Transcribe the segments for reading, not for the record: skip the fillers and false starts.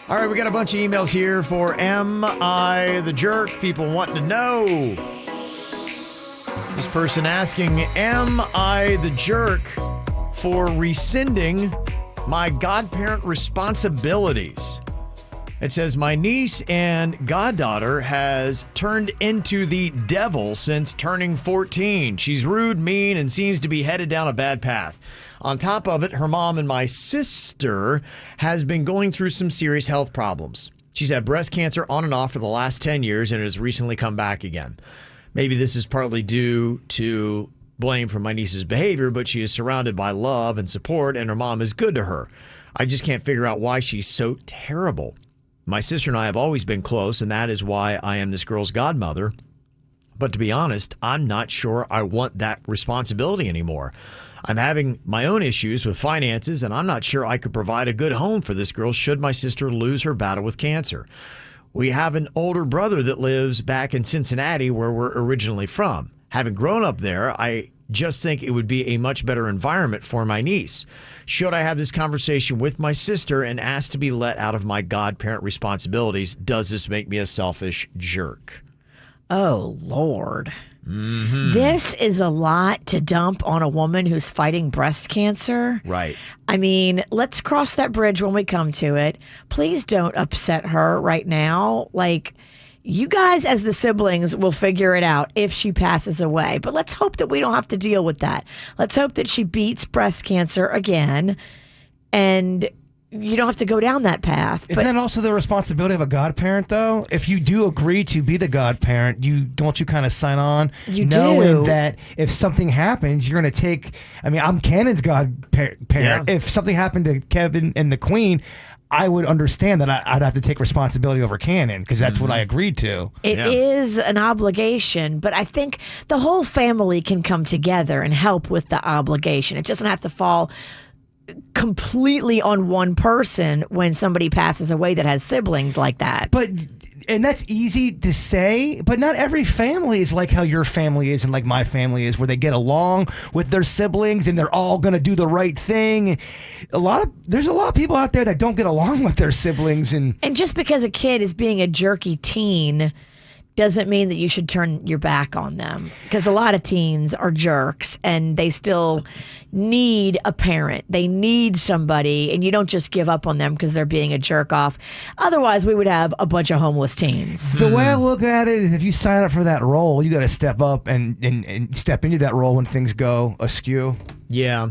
All right, we got a bunch of emails here for Am I the Jerk? People wanting to know. This person asking, am I the jerk for rescinding my godparent responsibilities? It says, my niece and goddaughter has turned into the devil since turning 14. She's rude, mean, and seems to be headed down a bad path. On top of it, her mom and my sister has been going through some serious health problems. She's had breast cancer on and off for the last 10 years and has recently come back again. Maybe this is partly due to blame for my niece's behavior, but she is surrounded by love and support, and her mom is good to her. I just can't figure out why she's so terrible. My sister and I have always been close, and that is why I am this girl's godmother. But to be honest, I'm not sure I want that responsibility anymore. I'm having my own issues with finances, and I'm not sure I could provide a good home for this girl should my sister lose her battle with cancer. We have an older brother that lives back in Cincinnati, where we're originally from. Having grown up there, I just think it would be a much better environment for my niece. Should I have this conversation with my sister and ask to be let out of my godparent responsibilities? Does this make me a selfish jerk? Oh, Lord. Mm-hmm. This is a lot to dump on a woman who's fighting breast cancer. Right. I mean, let's cross that bridge when we come to it. Please don't upset her right now. Like, you guys as the siblings will figure it out if she passes away. But let's hope that we don't have to deal with that. Let's hope that she beats breast cancer again and you don't have to go down that path. Isn't that also the responsibility of a godparent, though? If you do agree to be the godparent, don't you kind of sign on knowing that if something happens, you're going to take... I mean, I'm Cannon's godparent. Yeah. If something happened to Kevin and the Queen, I would understand that I'd have to take responsibility over Cannon because that's what I agreed to. It is an obligation, but I think the whole family can come together and help with the obligation. It doesn't have to fall completely on one person when somebody passes away that has siblings like that. And that's easy to say, but not every family is like how your family is and like my family is, where they get along with their siblings and they're all going to do the right thing. There's a lot of people out there that don't get along with their siblings. And just because a kid is being a jerky teen doesn't mean that you should turn your back on them, because a lot of teens are jerks and they still need a parent. They need somebody, and you don't just give up on them because they're being a jerk off. Otherwise, we would have a bunch of homeless teens. The way I look at it is, if you sign up for that role, you got to step up and step into that role when things go askew. Yeah.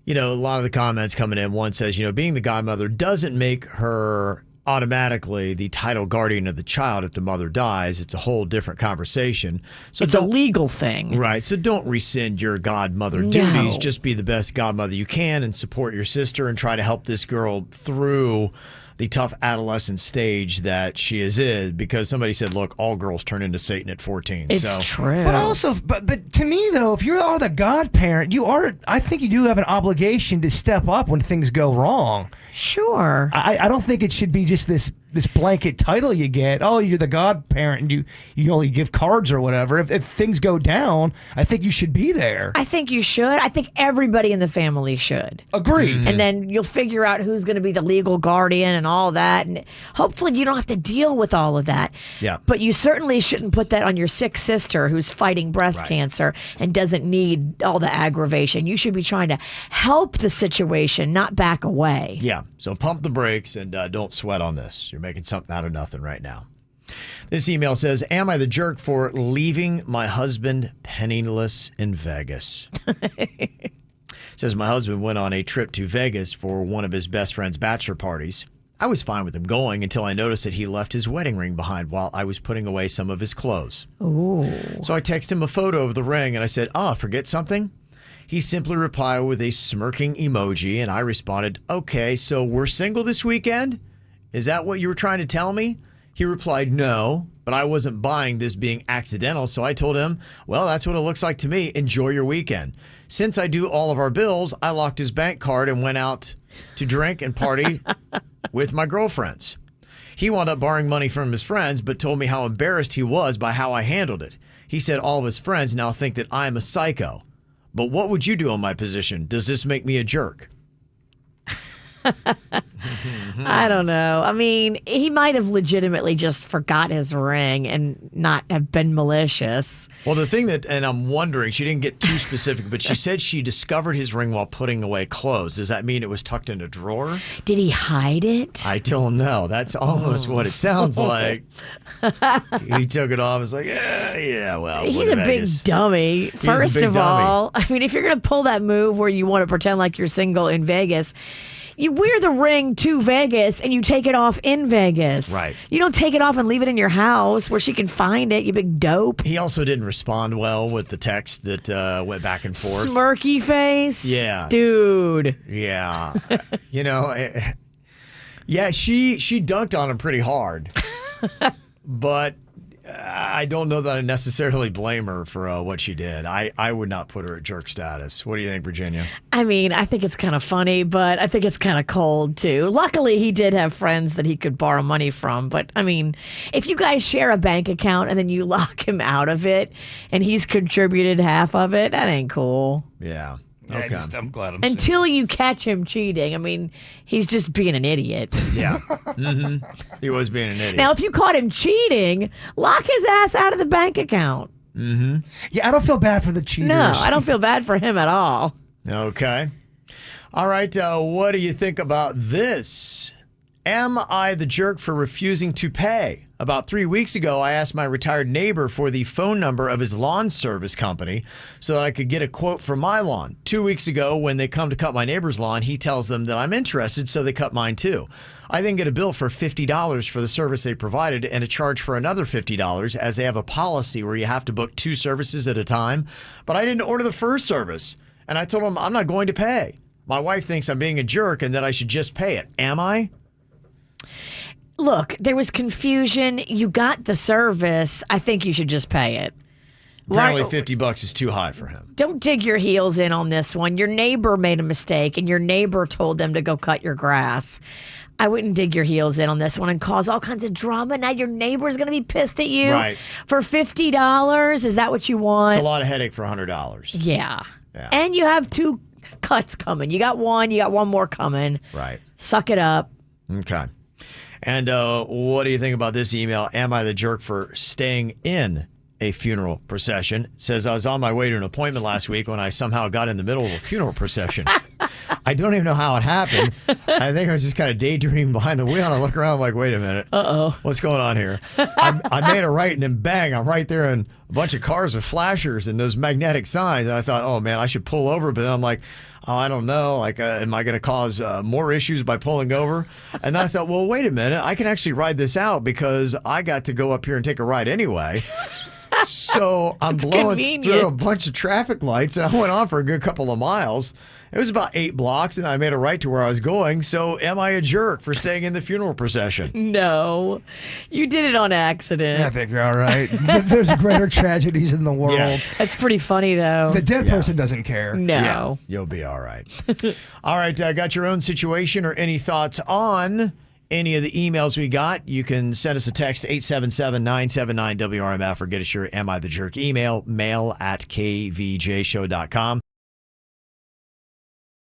You know, a lot of the comments coming in, one says, being the godmother doesn't make her automatically the title guardian of the child if the mother dies. It's a whole different conversation. So it's a legal thing. Right. So don't rescind your godmother duties. Just be the best godmother you can and support your sister and try to help this girl through the tough adolescent stage that she is in, because somebody said, look, all girls turn into Satan at 14. It's true. But also, but to me, though, if you are the godparent, I think you do have an obligation to step up when things go wrong. Sure. I don't think it should be just this blanket title you get. Oh, you're the godparent and you only give cards or whatever. If things go down, I think you should be there. I think you should. I think everybody in the family should. Agreed. Mm-hmm. And then you'll figure out who's going to be the legal guardian and all that. And hopefully you don't have to deal with all of that. Yeah. But you certainly shouldn't put that on your sick sister who's fighting breast cancer and doesn't need all the aggravation. You should be trying to help the situation, not back away. Yeah. So pump the brakes and don't sweat on this. You're making something out of nothing right now. This email says, am I the jerk for leaving my husband penniless in Vegas? Says my husband went on a trip to Vegas for one of his best friend's bachelor parties. I was fine with him going until I noticed that he left his wedding ring behind while I was putting away some of his clothes. Ooh. So I texted him a photo of the ring and I said, forget something? He simply replied with a smirking emoji, and I responded, okay, so we're single this weekend? Is that what you were trying to tell me? He replied, no, but I wasn't buying this being accidental, so I told him, well, that's what it looks like to me. Enjoy your weekend. Since I do all of our bills, I locked his bank card and went out to drink and party with my girlfriends. He wound up borrowing money from his friends, but told me how embarrassed he was by how I handled it. He said all of his friends now think that I'm a psycho. But what would you do in my position? Does this make me a jerk? I don't know. I mean, he might have legitimately just forgot his ring and not have been malicious. Well, the thing and I'm wondering, she didn't get too specific, but she said she discovered his ring while putting away clothes. Does that mean it was tucked in a drawer? Did he hide it? I don't know. That's almost what it sounds like. He took it off. It's like, yeah, well. He's a big dummy. First of all, I mean, if you're going to pull that move where you want to pretend like you're single in Vegas, you wear the ring to Vegas and you take it off in Vegas. Right. You don't take it off and leave it in your house where she can find it, you big dope. He also didn't respond well with the text that went back and forth. Smirky face? Yeah. Dude. Yeah. Yeah, she dunked on him pretty hard. But I don't know that I necessarily blame her for what she did. I would not put her at jerk status. What do you think, Virginia? I mean, I think it's kind of funny, but I think it's kind of cold, too. Luckily, he did have friends that he could borrow money from. But, I mean, if you guys share a bank account and then you lock him out of it and he's contributed half of it, that ain't cool. Yeah. Yeah, Okay. I'm glad I'm Until you catch him cheating. I mean, he's just being an idiot. Yeah. He was being an idiot. Now, if you caught him cheating, lock his ass out of the bank account. Yeah, I don't feel bad for the cheaters. No, I don't feel bad for him at all. Okay. All right. What do you think about this? Am I the jerk for refusing to pay? About 3 weeks ago, I asked my retired neighbor for the phone number of his lawn service company so that I could get a quote for my lawn. 2 weeks ago, when they come to cut my neighbor's lawn, he tells them that I'm interested, so they cut mine too. I then get a bill for $50 for the service they provided and a charge for another $50 as they have a policy where you have to book 2 services at a time. But I didn't order the first service, and I told them I'm not going to pay. My wife thinks I'm being a jerk and that I should just pay it. Am I? Look, there was confusion. You got the service. I think you should just pay it. Apparently $50 is too high for him. Don't dig your heels in on this one. Your neighbor made a mistake and your neighbor told them to go cut your grass. I wouldn't dig your heels in on this one and cause all kinds of drama. Now your neighbor's going to be pissed at you for $50. Is that what you want? It's a lot of headache for $100. Yeah. And you have 2 cuts coming. You got one more coming. Right. Suck it up. Okay. And what do you think about this email? Am I the jerk for staying in a funeral procession? It says I was on my way to an appointment last week when I somehow got in the middle of a funeral procession. I don't even know how it happened. I think I was just kind of daydreaming behind the wheel, and I look around like, wait a minute. Uh-oh. What's going on here? I made a right, and then bang, I'm right there in a bunch of cars with flashers and those magnetic signs. And I thought, oh, man, I should pull over. But then I'm like, oh, I don't know. Like, am I going to cause more issues by pulling over? And then I thought, well, wait a minute. I can actually ride this out because I got to go up here and take a ride anyway. So I'm blowing through a bunch of traffic lights, and I went on for a good couple of miles. It was about 8 blocks, and I made a right to where I was going. So am I a jerk for staying in the funeral procession? No. You did it on accident. I think you're all right. There's greater tragedies in the world. Yeah. That's pretty funny, though. The dead person doesn't care. No. Yeah, you'll be all right. All right, got your own situation or any thoughts on any of the emails we got? You can send us a text, 877-979-WRMF, or get us your Am I the Jerk email, mail@kvjshow.com.